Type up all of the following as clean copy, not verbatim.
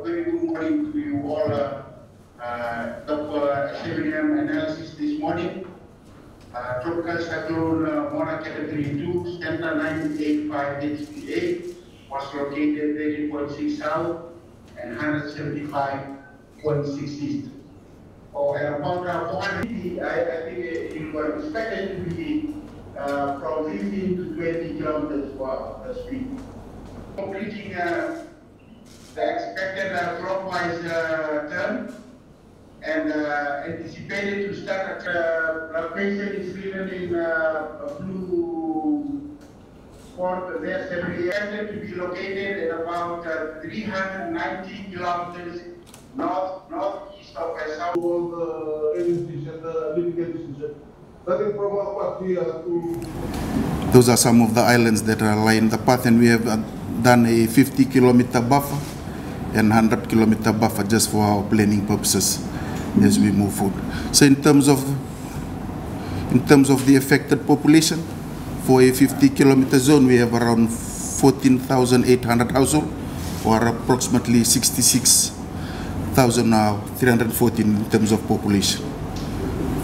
Very good morning to you all. Dr. Shevinium analysis this morning. Tropical cyclone Mona category 2, center 985 HPA, was located 13.6 south and 175.6 east. Or about 400, I think it was expected to be from 15 to 20 kilometers per speed. Completing the expected clockwise turn and anticipated to start at location is written in blue font there, expected to be located at about 390 kilometers northeast of South. All the agencies and the living agencies. Those are some of the islands that are lying the path, and we have done a 50-kilometer buffer and 100-kilometer buffer just for our planning purposes as we move forward. So in terms of the affected population, for a 50-kilometer zone, we have around 14,800 households, or approximately 66,314 in terms of population.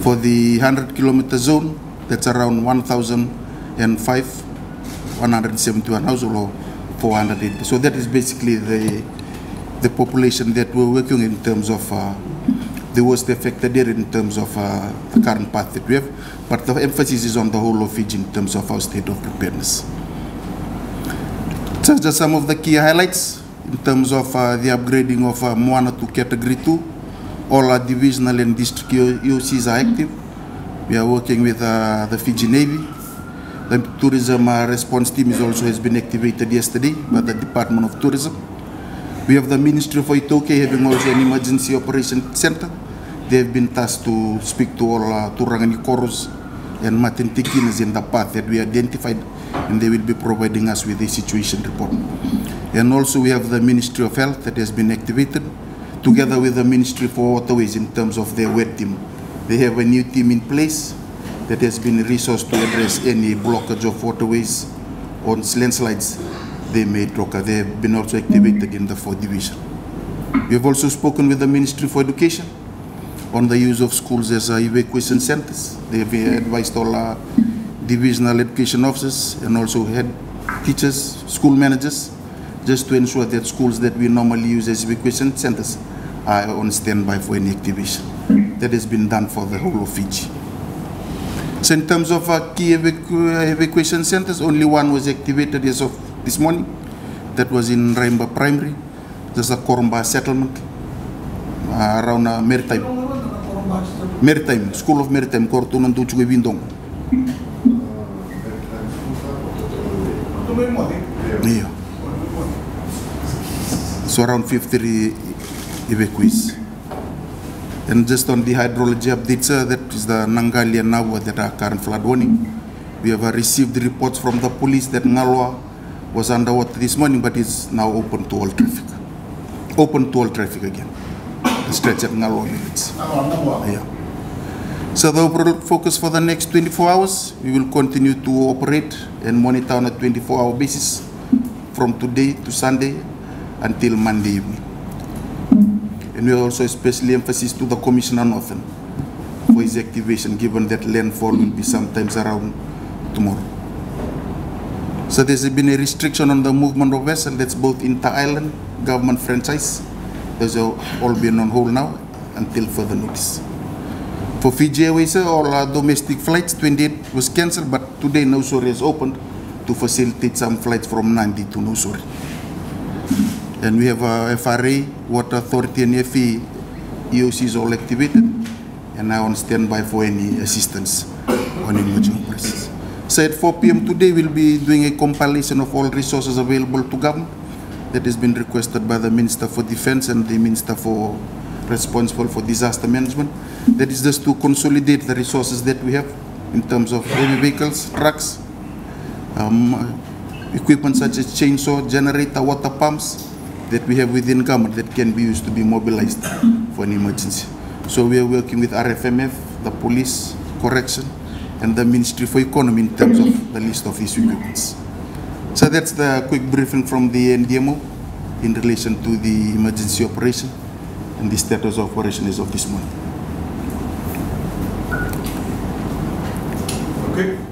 For the 100-kilometer zone, that's around 171 households, or 480. So that is basically the population that we're working in terms of the worst affected area in terms of the current path that we have. But the emphasis is on the whole of Fiji in terms of our state of preparedness. So just some of the key highlights in terms of the upgrading of Moana to Category 2. All our divisional and district EOCs are active. We are working with the Fiji Navy. The tourism response team has been activated yesterday by the Department of Tourism. We have the Ministry of Voreqe having also an emergency operation center. They have been tasked to speak to all Turangani Koros and Matintikinas in the path that we identified, and they will be providing us with a situation report. And also we have the Ministry of Health that has been activated, together with the Ministry for Waterways in terms of their WET team. They have a new team in place that has been resourced to address any blockage of waterways or landslides they may occur. They have been also activated in the 4th Division. We have also spoken with the Ministry for Education on the use of schools as evacuation centers. They have advised all our divisional education officers and also head teachers, school managers, just to ensure that schools that we normally use as evacuation centers are on standby for any activation. That has been done for the whole of Fiji. So in terms of key evacuation centers, only one was activated as of this morning. That was in Raimba Primary, just a Koromba settlement around Maritime, School of Maritime, Kortunan Tuchuge Windong. Yeah. So around 50 evacuees. And just on the hydrology updates, that is the Nangali and Nawa that are current flood warning. We have received reports from the police that Ngalwa was underwater this morning, but is now open to all traffic. Open to all traffic again. The stretch at Ngalwa limits. Yeah. So the overall focus for the next 24 hours, we will continue to operate and monitor on a 24-hour basis from today to Sunday until Monday evening. And we also especially emphasis to the Commissioner Northern for his activation, given that landfall will be sometimes around tomorrow. So there's been a restriction on the movement of vessels. That's both inter-island, government franchise. Those are all been on hold now until further notice. For Fiji Airways, all our domestic flights, 28 was cancelled, but today Nausori has opened to facilitate some flights from Nandi to Nausori. And we have FRA, Water Authority and FE EOC is all activated and now on standby for any assistance on emerging crisis. So at 4 p.m. today, we'll be doing a compilation of all resources available to government that has been requested by the Minister for Defense and the Minister responsible for disaster management. That is just to consolidate the resources that we have in terms of heavy vehicles, trucks, equipment such as chainsaw, generator, water pumps that we have within government that can be used to be mobilized for an emergency. So we are working with RFMF, the police, correction, and the Ministry for Economy in terms of the list of these equipments. So that's the quick briefing from the NDMO in relation to the emergency operation and the status of operation as of this morning. Okay.